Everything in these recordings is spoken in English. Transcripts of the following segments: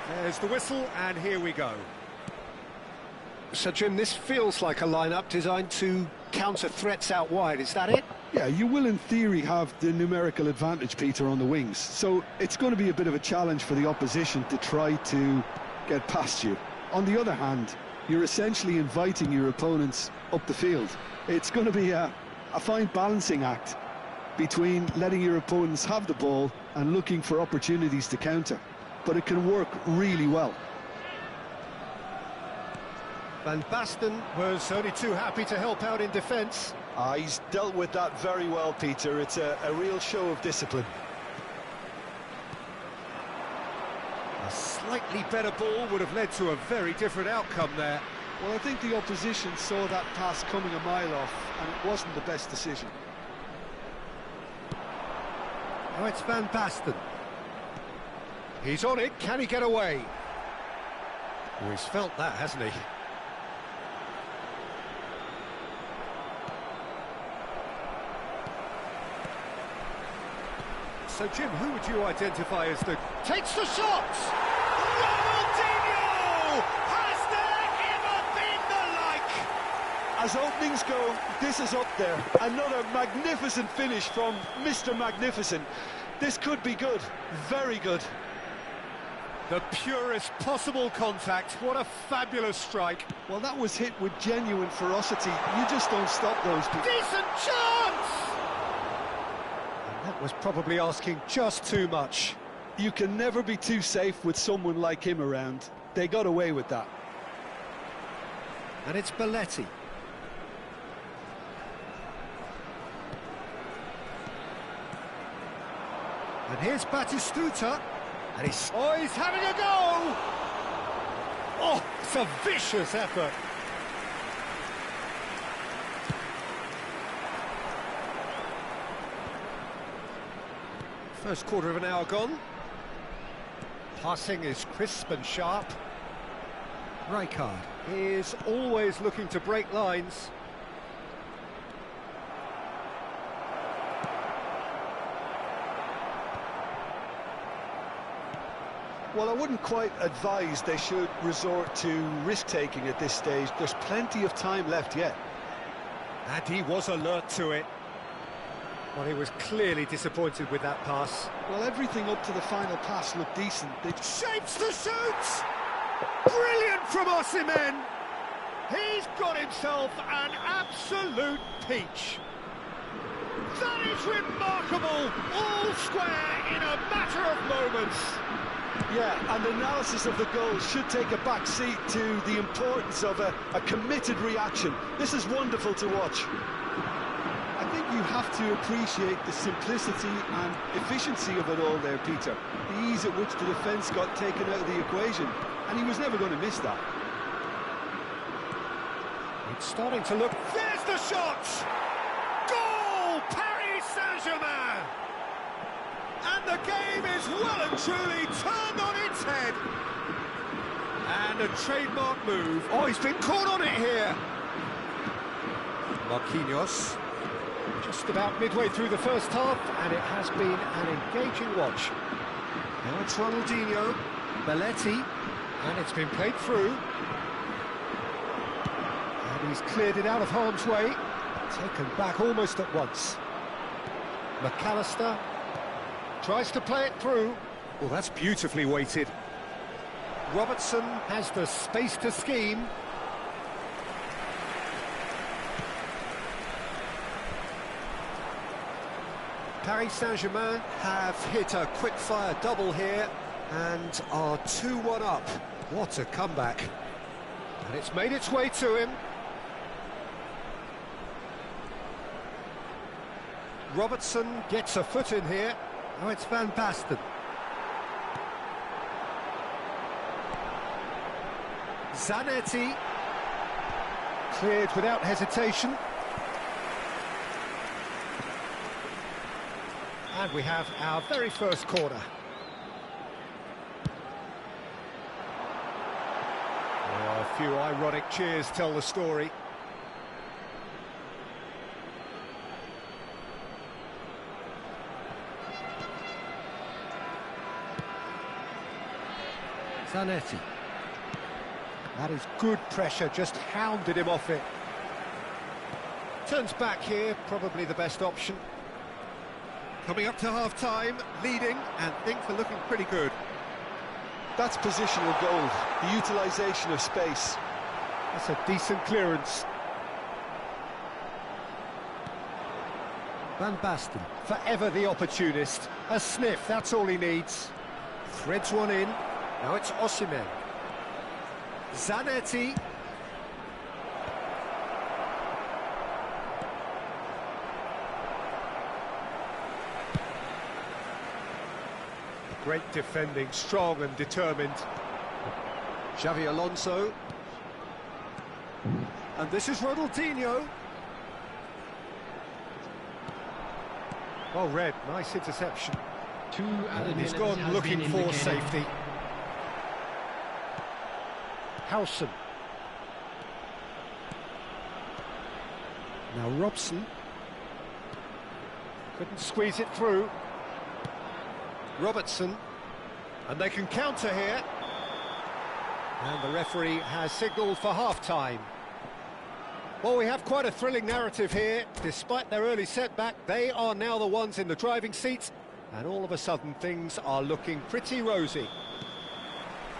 There's the whistle, and here we go. So, Jim, this feels like a lineup designed to counter threats out wide, is that it? Yeah, you will in theory have the numerical advantage, Peter, on the wings. So it's going to be a bit of a challenge for the opposition to try to get past you. On the other hand, you're essentially inviting your opponents up the field. It's going to be a fine balancing act between letting your opponents have the ball and looking for opportunities to counter. But it can work really well. Van Basten was only too happy to help out in defence. He's dealt with that very well, Peter. It's a real show of discipline. A slightly better ball would have led to a very different outcome there. Well, I think the opposition saw that pass coming a mile off, and it wasn't the best decision. Now it's Van Basten. He's on it, can he get away? Oh, he's felt that, hasn't he? So, Jim, who would you identify as the... Takes the shot! Ronaldinho! Has there ever been the like? As openings go, this is up there. Another magnificent finish from Mr. Magnificent. This could be good, very good. The purest possible contact. What a fabulous strike. Well, that was hit with genuine ferocity. You just don't stop those people. Decent chance! And that was probably asking just too much. You can never be too safe with someone like him around. They got away with that. And it's Belletti. And here's Batistuta. And he's having a go! Oh, it's a vicious effort. First quarter of an hour gone. Passing is crisp and sharp. Rijkaard is always looking to break lines. Well, I wouldn't quite advise they should resort to risk-taking at this stage. There's plenty of time left yet. And he was alert to it. Well, he was clearly disappointed with that pass. Well, everything up to the final pass looked decent. Shapes the shoots! Brilliant from Osimhen! He's got himself an absolute peach. That is remarkable! All square in a matter of moments. Yeah, and analysis of the goal should take a back seat to the importance of a committed reaction. This is wonderful to watch. I think you have to appreciate the simplicity and efficiency of it all there, Peter. The ease at which the defence got taken out of the equation, and he was never going to miss that. It's starting to look... There's the shot! Goal! Paris Saint-Germain! And the game is well and truly turned on its head. And a trademark move. Oh, he's been caught on it here. Marquinhos. Just about midway through the first half, and it has been an engaging watch. Now it's Ronaldinho, Belletti, and it's been played through. And he's cleared it out of harm's way. Taken back almost at once. McAllister tries to play it through. Well, that's beautifully weighted. Robertson has the space to scheme. Paris Saint-Germain have hit a quick-fire double here and are 2-1 up. What a comeback. And it's made its way to him. Robertson gets a foot in here. Now it's Van Basten. Zanetti. Cleared without hesitation. And we have our very first corner. Oh, a few ironic cheers tell the story. Zanetti. That is good pressure, just hounded him off it. Turns back here, probably the best option. Coming up to half-time, leading, and things are looking pretty good. That's positional gold, the utilisation of space. That's a decent clearance. Van Basten, forever the opportunist. A sniff, that's all he needs. Threads one in. Now it's Osimhen. Zanetti. Great defending, strong and determined. Xavi Alonso. And this is Ronaldinho. Well read, nice interception. And he's gone looking for safety. Howson. Now Robson. Couldn't squeeze it through. Robertson. And they can counter here. And the referee has signalled for half-time. Well, we have quite a thrilling narrative here. Despite their early setback, they are now the ones in the driving seat. And all of a sudden, things are looking pretty rosy.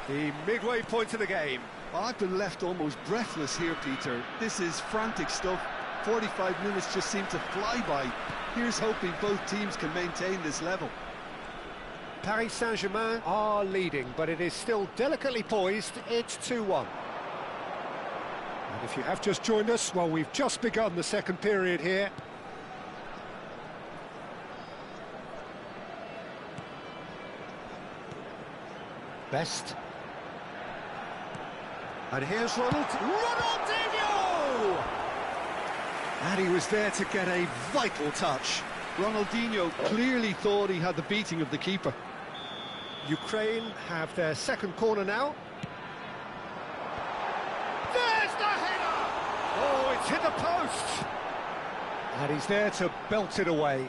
The midway point of the game. Well, I've been left almost breathless here, Peter. This is frantic stuff. 45 minutes just seem to fly by. Here's hoping both teams can maintain this level. Paris Saint-Germain are leading, but it is still delicately poised. It's 2-1. And if you have just joined us, well, we've just begun the second period here. Best. And here's Ronaldinho! And he was there to get a vital touch. Ronaldinho clearly thought he had the beating of the keeper. Ukraine have their second corner now. There's the header! Oh, it's hit the post! And he's there to belt it away.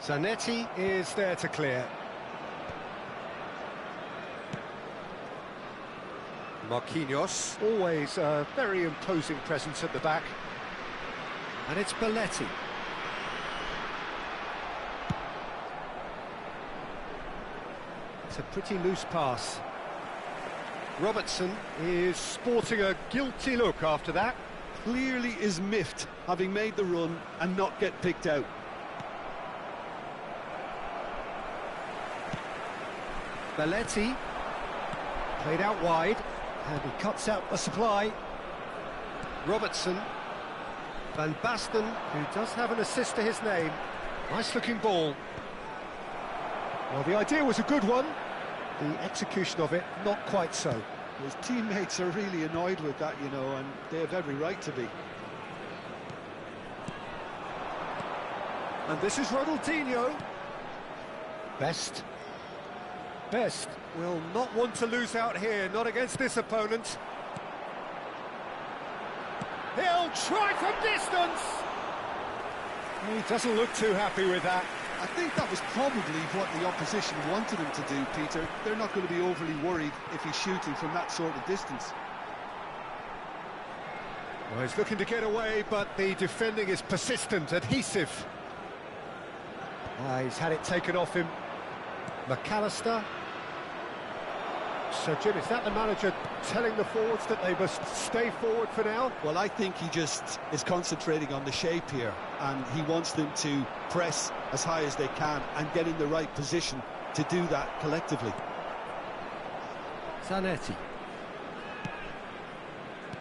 Zanetti is there to clear. Marquinhos, always a very imposing presence at the back. And it's Belletti. It's a pretty loose pass. Robertson is sporting a guilty look after that. Clearly is miffed, having made the run and not get picked out. Belletti, played out wide, and he cuts out the supply. Robertson, Van Basten, who does have an assist to his name. Nice looking ball. Well, the idea was a good one. The execution of it, not quite so. His teammates are really annoyed with that, you know, and they have every right to be. And this is Ronaldinho. Best will not want to lose out here, not against this opponent. He'll try from distance. He doesn't look too happy with that. I think that was probably what the opposition wanted him to do, Peter. They're not going to be overly worried if he's shooting from that sort of distance. Well, he's looking to get away, but the defending is persistent, adhesive. He's had it taken off him. McAllister. So, Jim, is that the manager telling the forwards that they must stay forward for now? Well, I think he just is concentrating on the shape here, and he wants them to press as high as they can and get in the right position to do that collectively. Zanetti.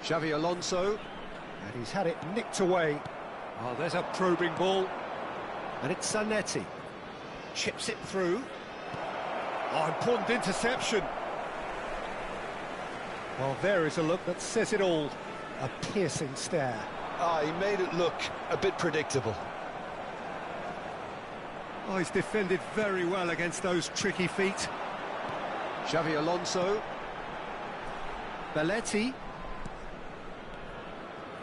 Xavi Alonso. And he's had it nicked away. Oh, there's a probing ball. And it's Zanetti. Chips it through. Oh, important interception. Well, there is a look that says it all. A piercing stare. He made it look a bit predictable. Oh, he's defended very well against those tricky feet. Xavi Alonso. Belletti.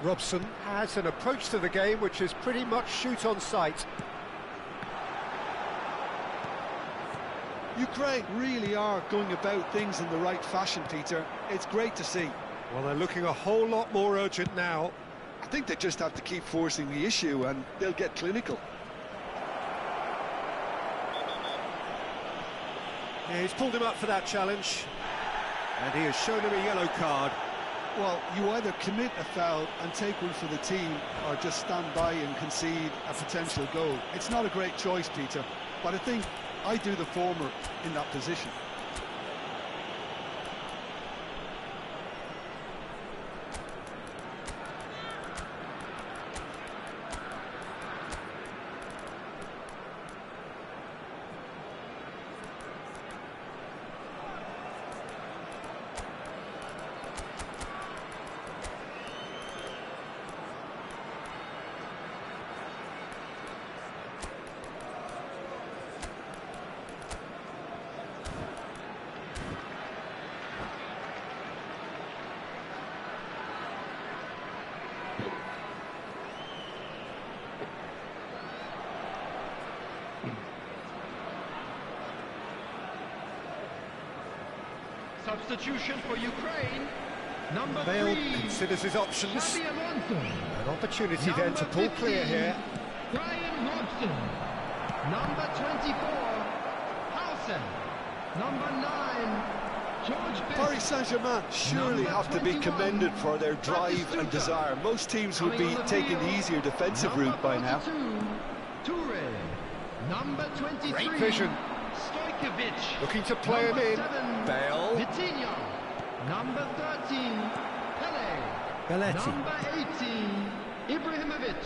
Robson has an approach to the game which is pretty much shoot on sight. Ukraine really are going about things in the right fashion, Peter. It's great to see. Well, they're looking a whole lot more urgent now. I think they just have to keep forcing the issue and they'll get clinical. Yeah, he's pulled him up for that challenge. And he has shown him a yellow card. Well, you either commit a foul and take one for the team, or just stand by and concede a potential goal. It's not a great choice, Peter, but I think I do the former in that position. Substitution for Ukraine, number Bale 3. considers his options. Xabi Alonso. An opportunity then to pull 15, clear here. Brian Robson. Number 24, Hausen. Number 9, George Best. Paris Saint-Germain surely Number have to be 21, commended for their drive and Batistuta. desire. Most teams would Coming be on the taking the field, easier defensive number route by now. 42, Toure. Number 23, Great vision. Stojkovic. Looking to play him Number in. 7, Bale. Vitinha. Number 13, Pele. Belletti. Number 18, Ibrahimovic.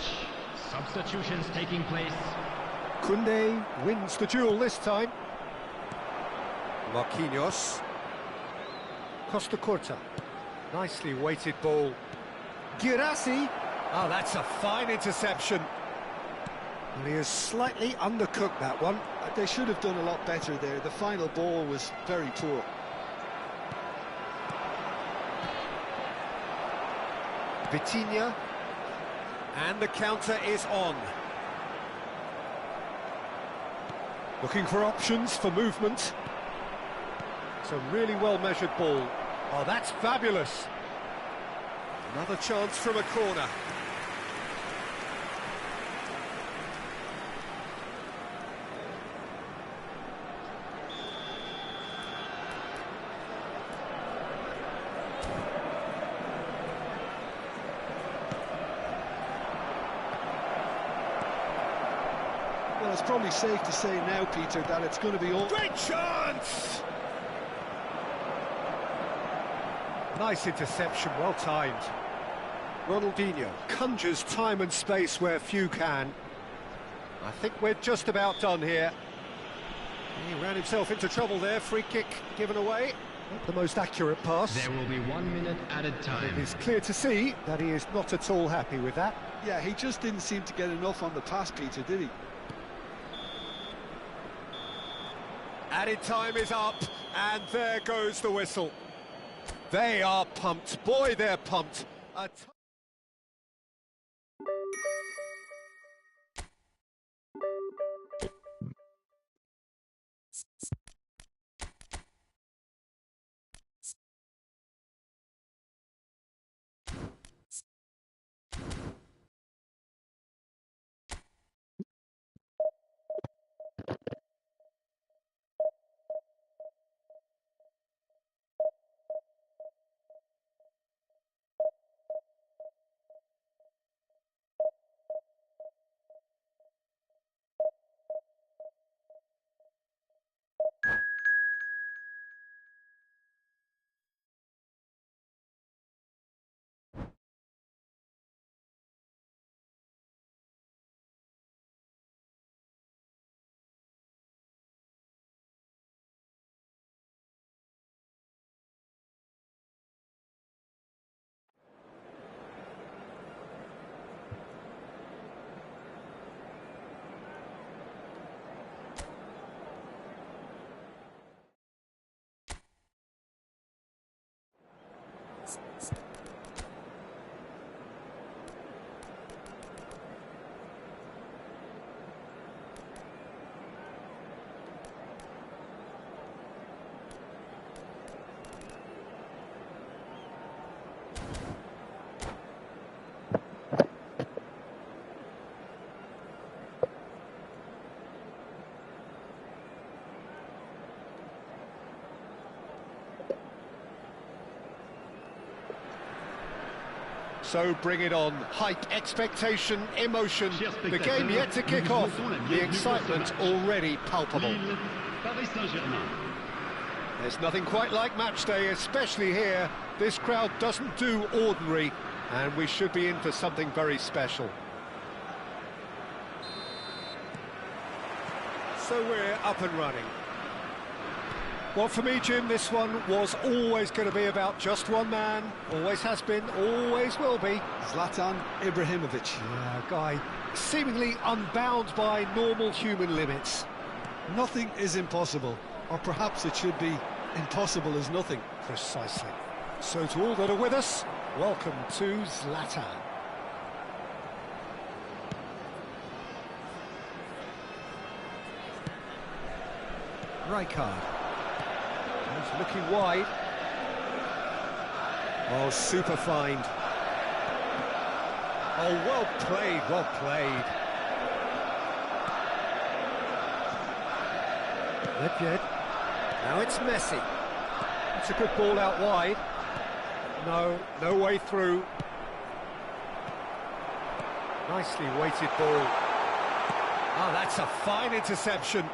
Substitutions taking place. Koundé wins the duel this time. Marquinhos. Costa Curta. Nicely weighted ball. Girassi. Oh, that's a fine interception. And he has slightly undercooked that one. They should have done a lot better there. The final ball was very poor. Vitinha. And the counter is on. Looking for options for movement. It's a really well-measured ball. Oh, that's fabulous. Another chance from a corner. Well, it's probably safe to say now, Peter, that it's going to be all... Great chance! Nice interception, well timed. Ronaldinho conjures time and space where few can. I think we're just about done here. He ran himself into trouble there, free kick given away. Not the most accurate pass. There will be 1 minute added time. It is clear to see that he is not at all happy with that. Yeah, he just didn't seem to get enough on the pass, Peter, did he? Added time is up, and there goes the whistle. They are pumped. Boy, they're pumped. So bring it on. Hype, expectation, emotion. The game yet to kick off. The excitement already palpable. There's nothing quite like match day, especially here. This crowd doesn't do ordinary, and we should be in for something very special. So we're up and running. Well, for me, Jim, this one was always going to be about just one man. Always has been, always will be. Zlatan Ibrahimovic. Yeah, a guy seemingly unbound by normal human limits. Nothing is impossible, or perhaps it should be impossible as nothing. Precisely. So to all that are with us, welcome to Zlatan. Rijkaard. He's looking wide. Oh, super find. Oh, well played, well played. Nedved. Now it's Messi. It's a good ball out wide. No way through. Nicely weighted ball. Ah, that's a fine interception.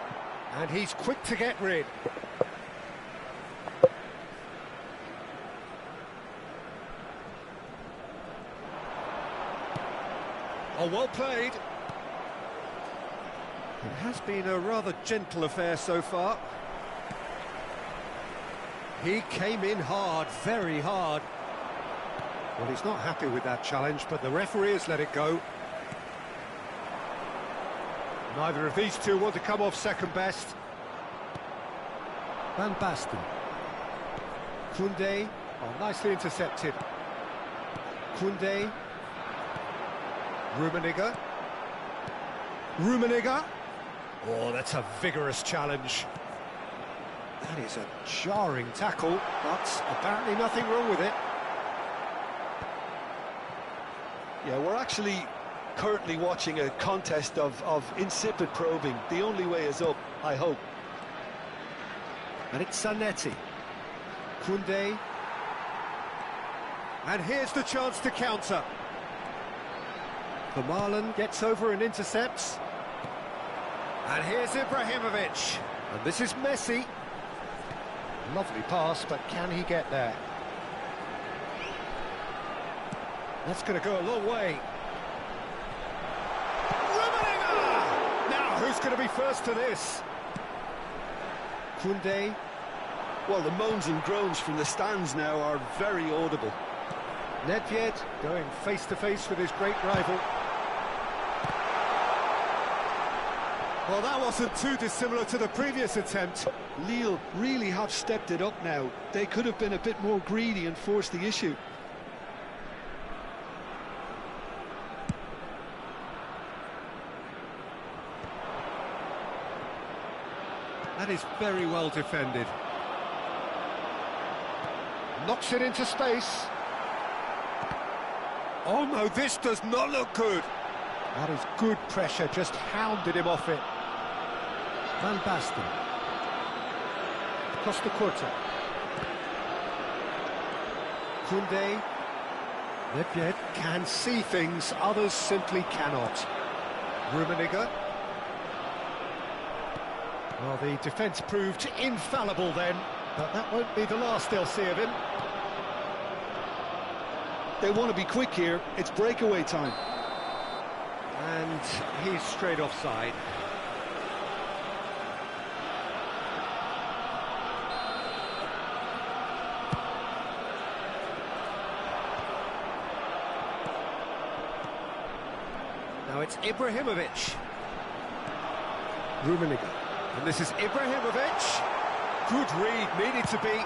And he's quick to get rid. Oh, well played. It has been a rather gentle affair so far. He came in hard, very hard. Well, he's not happy with that challenge, but the referee has let it go. Neither of these two want to come off second best. Van Basten. Koundé. Oh, nicely intercepted. Koundé. Rummenigge. Oh, that's a vigorous challenge. That is a jarring tackle, but apparently nothing wrong with it. Yeah, we're actually currently watching a contest of insipid probing. The only way is up, I hope. And it's Zanetti. Koundé. And here's the chance to counter. Vermaelen gets over and intercepts. And here's Ibrahimovic. And this is Messi. Lovely pass, but can he get there? That's going to go a long way. Rummenigge! Now, who's going to be first to this? Koundé. Well, the moans and groans from the stands now are very audible. Nedved going face-to-face with his great rival. Well, that wasn't too dissimilar to the previous attempt. Lille really have stepped it up now. They could have been a bit more greedy and forced the issue. That is very well defended. Knocks it into space. Oh no, this does not look good. That is good pressure, just hounded him off it. Van Basten. Costa Curta. Koundé. Nedved can see things, others simply cannot. Rummenigge. Well, the defence proved infallible then, but that won't be the last they'll see of him. They want to be quick here, it's breakaway time. And he's straight offside. Now it's Ibrahimovic. Rummenigge. And this is Ibrahimovic. Good read, needed to be.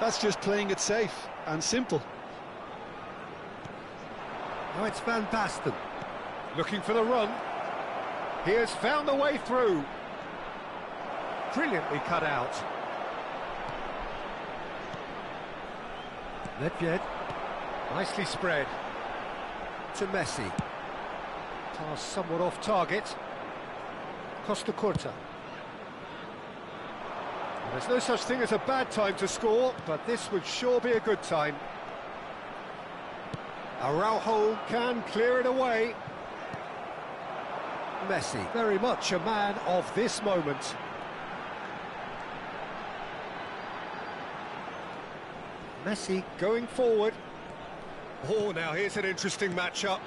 That's just playing it safe and simple. Now it's Van Basten. Looking for the run. He has found the way through. Brilliantly cut out. Nedved. Nicely spread. To Messi. Pass somewhat off target. Costa Curta. There's no such thing as a bad time to score, but this would sure be a good time. Araujo can clear it away. Messi, very much a man of this moment. Messi going forward. Oh, now here's an interesting matchup.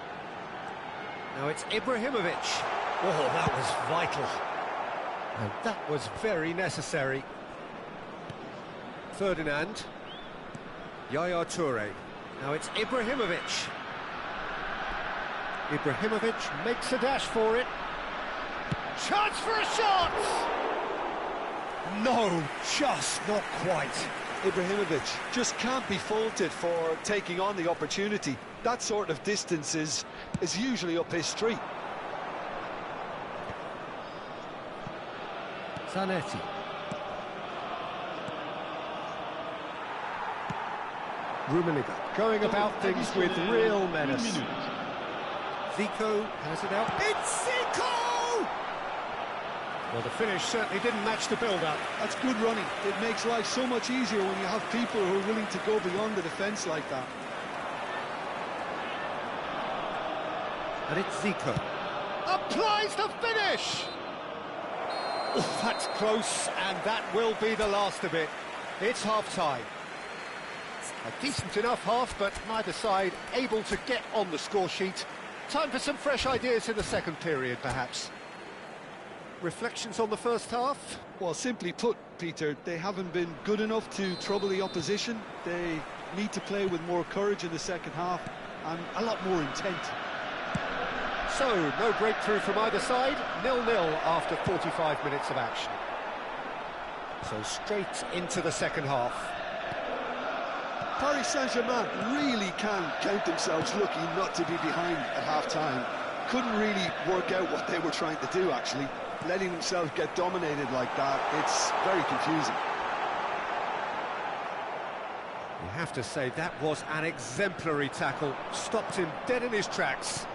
Now it's Ibrahimovic. Oh, that was vital. And that was very necessary. Ferdinand. Yaya Toure. Now it's Ibrahimovic. Ibrahimovic makes a dash for it. Chance for a shot! No, just not quite. Ibrahimovic just can't be faulted for taking on the opportunity. That sort of distance is usually up his street. Zanetti. Rummenigge going about things with real menace. Zico has it out. It's Zico! Well, the finish certainly didn't match the build-up. That's good running. It makes life so much easier when you have people who are willing to go beyond the defence like that. And it's Zico. Applies the finish! Oh, that's close, and that will be the last of it. It's half-time. A decent enough half, but neither side able to get on the score sheet. Time for some fresh ideas in the second period, perhaps. Reflections on the first half? Well, simply put, Peter, they haven't been good enough to trouble the opposition. They need to play with more courage in the second half and a lot more intent. So, no breakthrough from either side, 0-0 after 45 minutes of action. So straight into the second half. Paris Saint-Germain really can count themselves lucky not to be behind at half-time. Couldn't really work out what they were trying to do, actually. Letting themselves get dominated like that, it's very confusing. You have to say that was an exemplary tackle. Stopped him dead in his tracks.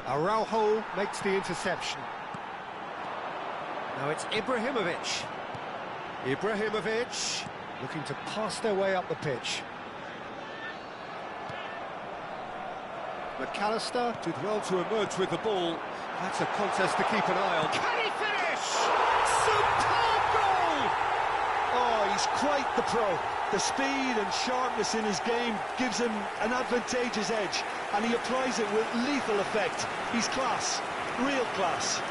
Araujo makes the interception. Now it's Ibrahimovic. Ibrahimovic looking to pass their way up the pitch. McAllister did well to emerge with the ball. That's a contest to keep an eye on. Can he finish? Superb goal! Oh, he's quite the pro. The speed and sharpness in his game gives him an advantageous edge, and he applies it with lethal effect. He's class, real class.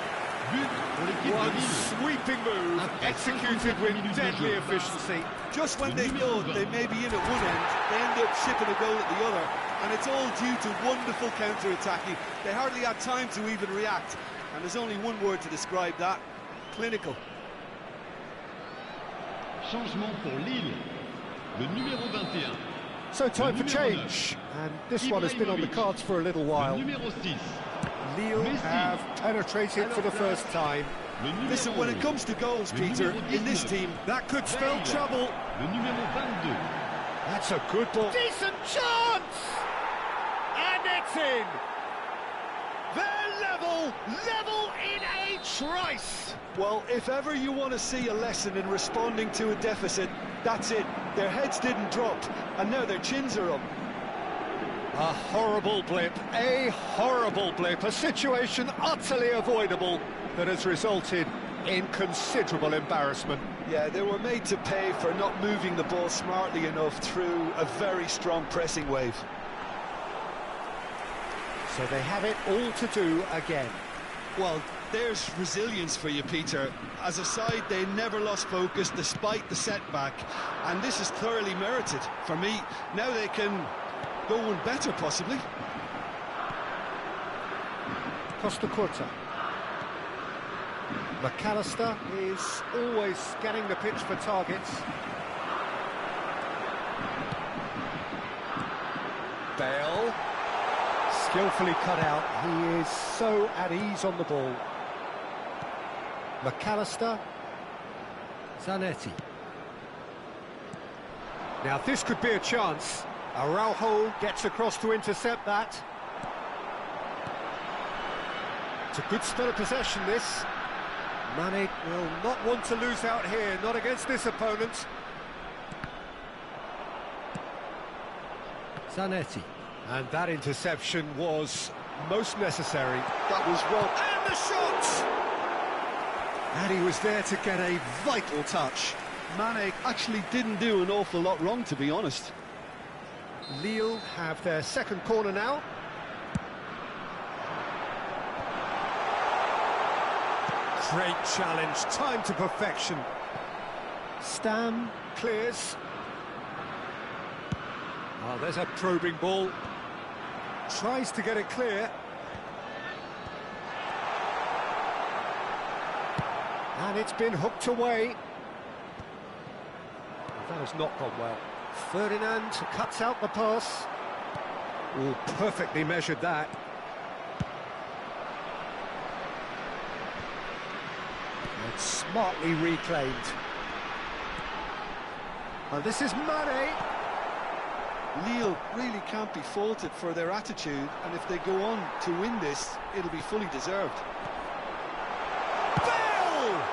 One sweeping move, executed with deadly efficiency. Just when they thought they may be in at one end, they end up shipping a goal at the other, and it's all due to wonderful counter-attacking. They hardly had time to even react, and there's only one word to describe that: clinical. Changement pour Lille. Le numéro 21. So time for change, and this one has been on the cards for a little while. Numéro 6. Lille have penetrated for the first time. Listen, when it comes to goals, Peter, in this team, That could spell trouble. Le numéro 22. That's a good ball. Decent chance! And it's in! They're level in a trice! well, if ever you want to see a lesson in responding to a deficit, that's it. Their heads didn't drop, and now their chins are up. A horrible blip, a situation utterly avoidable that has resulted in considerable embarrassment. Yeah, they were made to pay for not moving the ball smartly enough through a very strong pressing wave. So they have it all to do again. Well, there's resilience for you, Peter. As a side, they never lost focus despite the setback, and this is thoroughly merited. For me, now they can go one better, possibly. Costa Curta. McAllister is always scanning the pitch for targets. Bale. Skillfully cut out. He is so at ease on the ball. McAllister. Zanetti. Now this could be a chance. Araujo gets across to intercept that. It's a good spell of possession, this. Mane will not want to lose out here, not against this opponent. Zanetti. And that interception was most necessary. That was well. And the shot! And he was there to get a vital touch. Mane actually didn't do an awful lot wrong, to be honest. Lille have their second corner now. Great challenge, time to perfection. Stam clears. Oh, there's a probing ball. Tries to get it clear. And it's been hooked away. That has not gone well. Ferdinand cuts out the pass. Oh, perfectly measured that. And smartly reclaimed. And this is Mane. Lille really can't be faulted for their attitude, and if they go on to win this, it'll be fully deserved. Bell!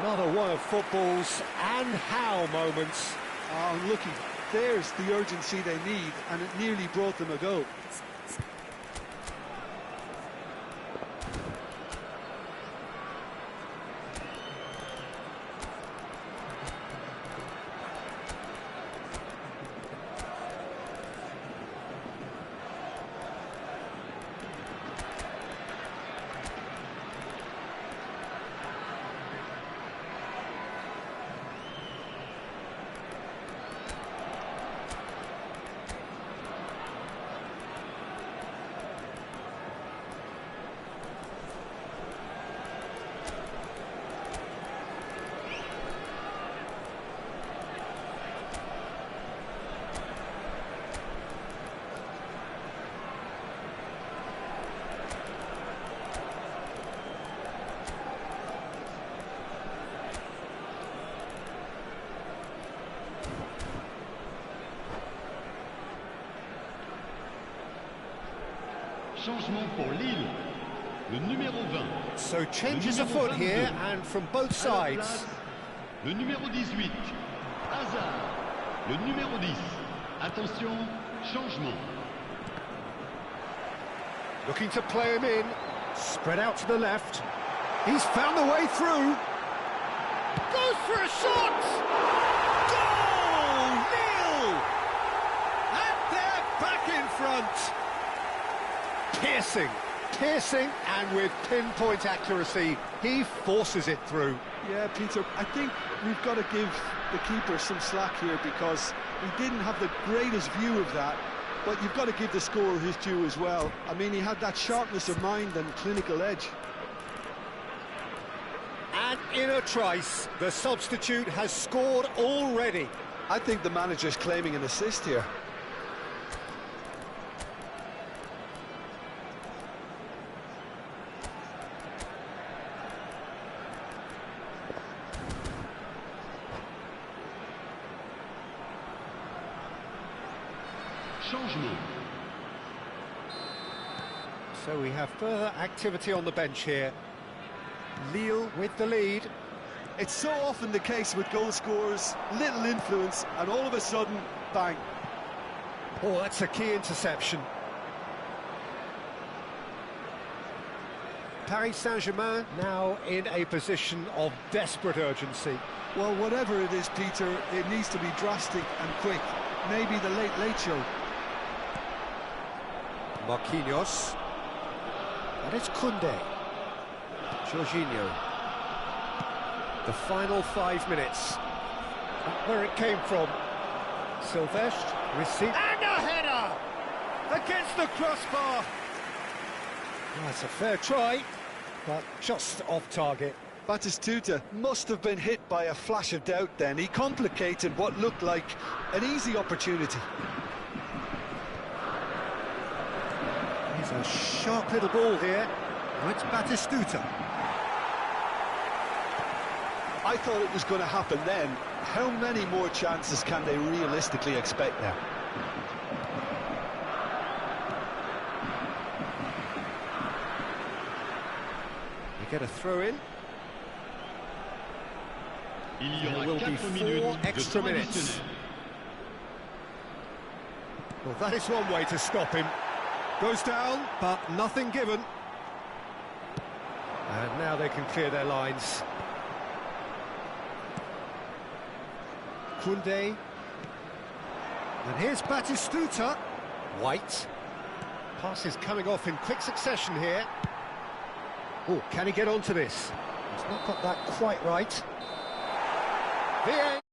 Another one of football's and how moments. Oh, looky, there's the urgency they need, and it nearly brought them a goal. Changement pour Lille. Le numéro 20. So changes afoot here, and from both sides. Le numéro 18. Hazard. Le numéro 10. Attention, changement. Looking to play him in. Spread out to the left. He's found the way through. Goes for a shot! Goal! Nil! And they're back in front. Piercing, and with pinpoint accuracy, he forces it through. Yeah, Peter, I think we've got to give the keeper some slack here, because he didn't have the greatest view of that, but you've got to give the scorer his due as well. I mean, he had that sharpness of mind and clinical edge. And in a trice, the substitute has scored already. I think the manager's claiming an assist here. Changement. So we have further activity on the bench here. Lille with the lead. It's so often the case with goal scorers, little influence, and all of a sudden, bang. Oh, that's a key interception. Paris Saint-Germain now in a position of desperate urgency. Well, whatever it is, Peter, it needs to be drastic and quick. Maybe the late show. Marquinhos. And it's Koundé. Jorginho. The final 5 minutes. Where it came from. Silvestre received. And a header! Against the crossbar. Well, that's a fair try, but just off target. Batistuta must have been hit by a flash of doubt then. He complicated what looked like an easy opportunity. He's a sharp little ball here. Oh, it's Batistuta. I thought it was going to happen then. How many more chances can they realistically expect now? They get a throw in. Il y There aura will be 4 4 minutes de extra temps minutes. additionnel. Well, that is one way to stop him. Goes down, but nothing given. And now they can clear their lines. Kunde. And here's Batistuta. White. Passes coming off in quick succession here. Oh, can he get onto this? He's not got that quite right. The end.